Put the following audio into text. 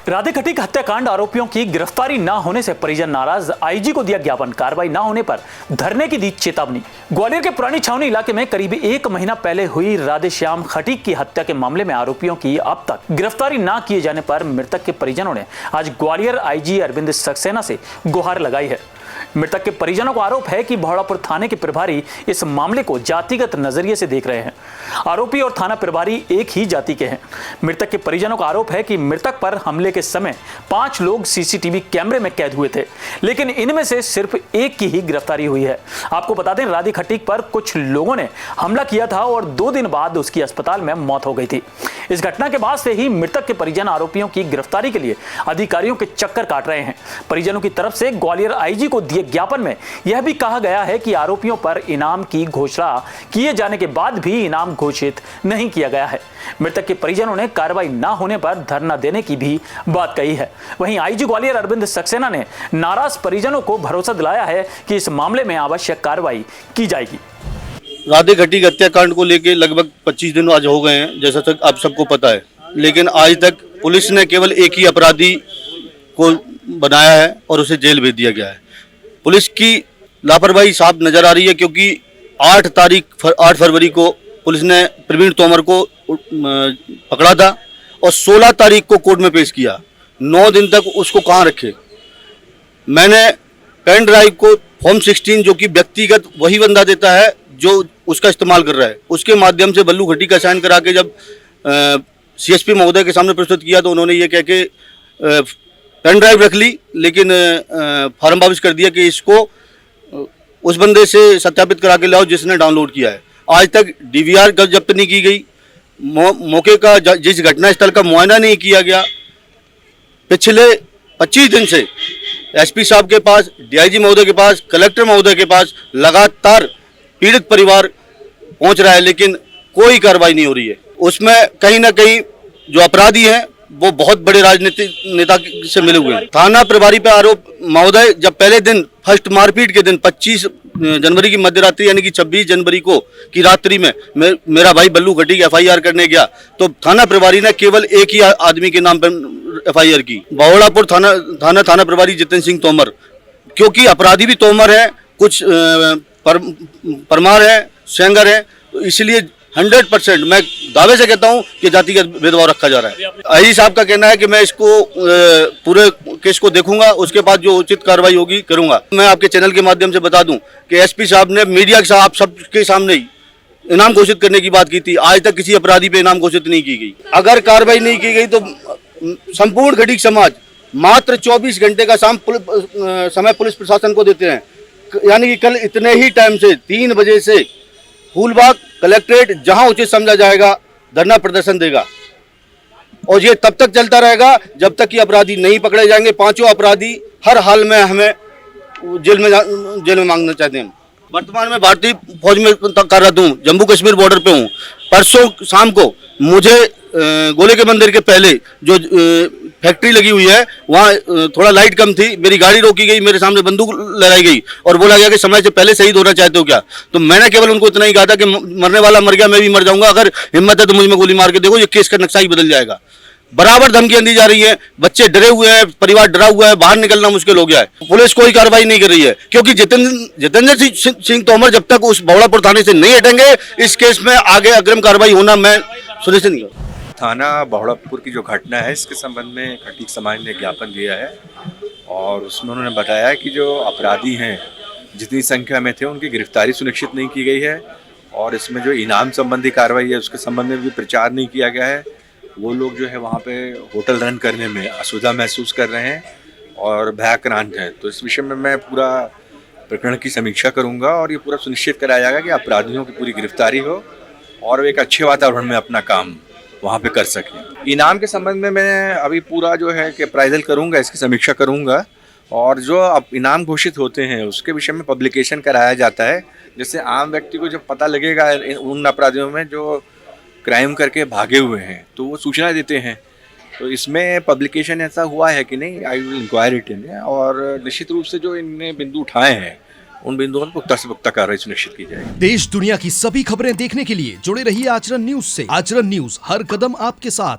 राधेखटीक हत्याकांड आरोपियों की गिरफ्तारी न होने से परिजन नाराज, आईजी को दिया ज्ञापन, कार्रवाई न होने पर धरने की दी चेतावनी। ग्वालियर के पुरानी छावनी इलाके में करीब 1 महीना पहले हुई राधेश्याम खटीक की हत्या के मामले में आरोपियों की अब तक गिरफ्तारी न किए जाने पर मृतक के परिजनों ने आज ग्वालियर आईजी अरविंद सक्सेना से गुहार लगाई है। मृतक के परिजनों को आरोप है कि भौड़ापुर थाने के प्रभारी इस मामले को जातिगत नजरिए से देख रहे हैं। आरोपी और थाना प्रभारी एक ही जाति के हैं। मृतक के परिजनों का आरोप है कि मृतक पर हमले के समय 5 लोग सीसीटीवी कैमरे में कैद हुए थे, लेकिन इनमें से सिर्फ एक की ही गिरफ्तारी हुई है। आपको बता दें, राधेखटीक पर कुछ लोगों ने हमला किया था और 2 दिन बाद उसकी अस्पताल में मौत हो गई थी। इस घटना के बाद से ही मृतक के परिजन आरोपियों की गिरफ्तारी के लिए अधिकारियों के चक्कर काट रहे हैं। परिजनों की तरफ से ग्वालियर आईजी को दिए ज्ञापन में यह भी कहा गया है कि आरोपियों पर इनाम की घोषणा किए जाने के बाद भी इनाम घोषित नहीं किया गया है। मृतक के परिजनों ने कार्रवाई न होने पर धरना देने की भी बात कही है। वहीं आईजी ग्वालियर अरविंद सक्सेना ने नाराज परिजनों को भरोसा दिलाया है कि इस मामले में आवश्यक कार्रवाई की जाएगी। राधेखटीक हत्याकांड को लेकर लगभग 25 दिन आज हो गए हैं, जैसा तक आप सबको पता है, लेकिन आज तक पुलिस ने केवल एक ही अपराधी को बनाया है और उसे जेल भेज दिया गया है। पुलिस की लापरवाही साफ नजर आ रही है, क्योंकि 8 फरवरी को पुलिस ने प्रवीण तोमर को पकड़ा था और 16 तारीख को कोर्ट में पेश किया। 9 दिन तक उसको कहाँ रखे। मैंने पेन ड्राइव को फॉर्म 16 जो कि व्यक्तिगत वही बंदा देता है जो उसका इस्तेमाल कर रहा है, उसके माध्यम से बल्लू खटीक का साइन करा के जब सीएसपी महोदय के सामने प्रस्तुत किया तो उन्होंने ये कह के पेन ड्राइव रख ली, लेकिन फॉर्म वापस कर दिया कि इसको उस बंदे से सत्यापित करा के लाओ जिसने डाउनलोड किया है। आज तक डीवीआर जब्त नहीं की गई, मौके का जिस घटना स्थल का मुआयना नहीं किया गया। पिछले 25 दिन से एसपी साहब के पास, डीआईजी महोदय के पास, कलेक्टर महोदय के पास लगातार पीड़ित परिवार पहुंच रहा है, लेकिन कोई कार्रवाई नहीं हो रही है। उसमें कहीं ना कहीं जो अपराधी हैं वो बहुत बड़े राजनीतिक नेता से मिले हुए हैं। थाना प्रभारी पे आरोप, महोदय जब पहले दिन फर्स्ट मारपीट के दिन 25 जनवरी की मध्यरात्रि यानी कि 26 जनवरी को की रात्रि में मेरा भाई बल्लू खटीक एफआईआर करने गया तो थाना प्रभारी ने केवल एक ही आदमी के नाम पर एफआईआर की, भौड़ापुर थाना प्रभारी जितेंद्र सिंह तोमर, क्योंकि अपराधी भी तोमर है, कुछ परमार है, सेंगर है, तो इसलिए 100% मैं दावे से कहता हूं कि जातिगत भेदभाव रखा जा रहा है। आईजी साहब का कहना है कि मैं इसको पूरे केस को देखूंगा, उसके बाद जो उचित कार्रवाई होगी करूंगा। मैं आपके चैनल के माध्यम से बता दूं कि एसपी साहब ने मीडिया के साथ आप सबके सामने ही इनाम घोषित करने की बात की थी। आज तक किसी अपराधी पे इनाम घोषित नहीं की गई। अगर कार्रवाई नहीं की गई तो संपूर्ण खटीक समाज मात्र 24 घंटे का समय पुलिस प्रशासन को देते हैं, यानी कि कल इतने ही टाइम से 3 बजे से फूलबाग कलेक्ट्रेट जहां उचित समझा जाएगा धरना प्रदर्शन देगा और ये तब तक चलता रहेगा जब तक कि अपराधी नहीं पकड़े जाएंगे। 5 अपराधी हर हाल में हमें जेल में मांगना चाहते हैं। वर्तमान में भारतीय फौज में कार्यरत हूँ, जम्मू कश्मीर बॉर्डर पे हूँ। परसों शाम को मुझे गोले के मंदिर के पहले जो फैक्ट्री लगी हुई है वहाँ थोड़ा लाइट कम थी, मेरी गाड़ी रोकी गई, मेरे सामने बंदूक लहराई गई और बोला गया कि समय से पहले शहीद होना चाहते हो क्या। तो मैंने केवल उनको इतना ही कहा था कि मरने वाला मर गया, मैं भी मर जाऊंगा, अगर हिम्मत है तो मुझ में गोली मार के देखो, ये केस का नक्शा ही बदल जाएगा। बराबर धमकियां दी जा रही है, बच्चे डरे हुए हैं, परिवार डरा हुआ है, बाहर निकलना मुश्किल हो गया है। पुलिस कोई कार्रवाई नहीं कर रही है, क्योंकि जितेंद्र सिंह तोमर जब तक उस भौड़ापुर थाने से नहीं हटेंगे इस केस में आगे अग्रिम कार्रवाई होना मैं सुनिश्चित नहीं करूँगा। थाना भौड़ापुर की जो घटना है इसके संबंध में खटीक समाज ने ज्ञापन दिया है और उसमें उन्होंने बताया कि जो अपराधी हैं जितनी संख्या में थे उनकी गिरफ्तारी सुनिश्चित नहीं की गई है और इसमें जो इनाम संबंधी कार्रवाई है उसके संबंध में भी प्रचार नहीं किया गया है। वो लोग जो है वहाँ पे होटल रन करने में असुविधा महसूस कर रहे हैं और भयाक्रांत हैं। तो इस विषय में मैं पूरा प्रकरण की समीक्षा करूँगा और ये पूरा सुनिश्चित कराया जाएगा कि अपराधियों की पूरी गिरफ्तारी हो और एक अच्छे वातावरण में अपना काम वहाँ पे कर सकें। इनाम के संबंध में मैं अभी पूरा जो है कि अप्राइजल करूँगा, इसकी समीक्षा करूँगा और जो अब इनाम घोषित होते हैं उसके विषय में पब्लिकेशन कराया जाता है, जिससे आम व्यक्ति को जब पता लगेगा उन अपराधियों में जो क्राइम करके भागे हुए हैं तो वो सूचना देते हैं। तो इसमें पब्लिकेशन ऐसा हुआ है कि नहीं, I will inquire it in, और निश्चित रूप से जो इनने बिंदु उठाए हैं उन बिंदुओं पर पुख्ता से पुख्ता कार्रवाई सुनिश्चित की जाएगी। देश दुनिया की सभी खबरें देखने के लिए जुड़े रहिए आचरण न्यूज से। आचरण न्यूज, हर कदम आपके साथ।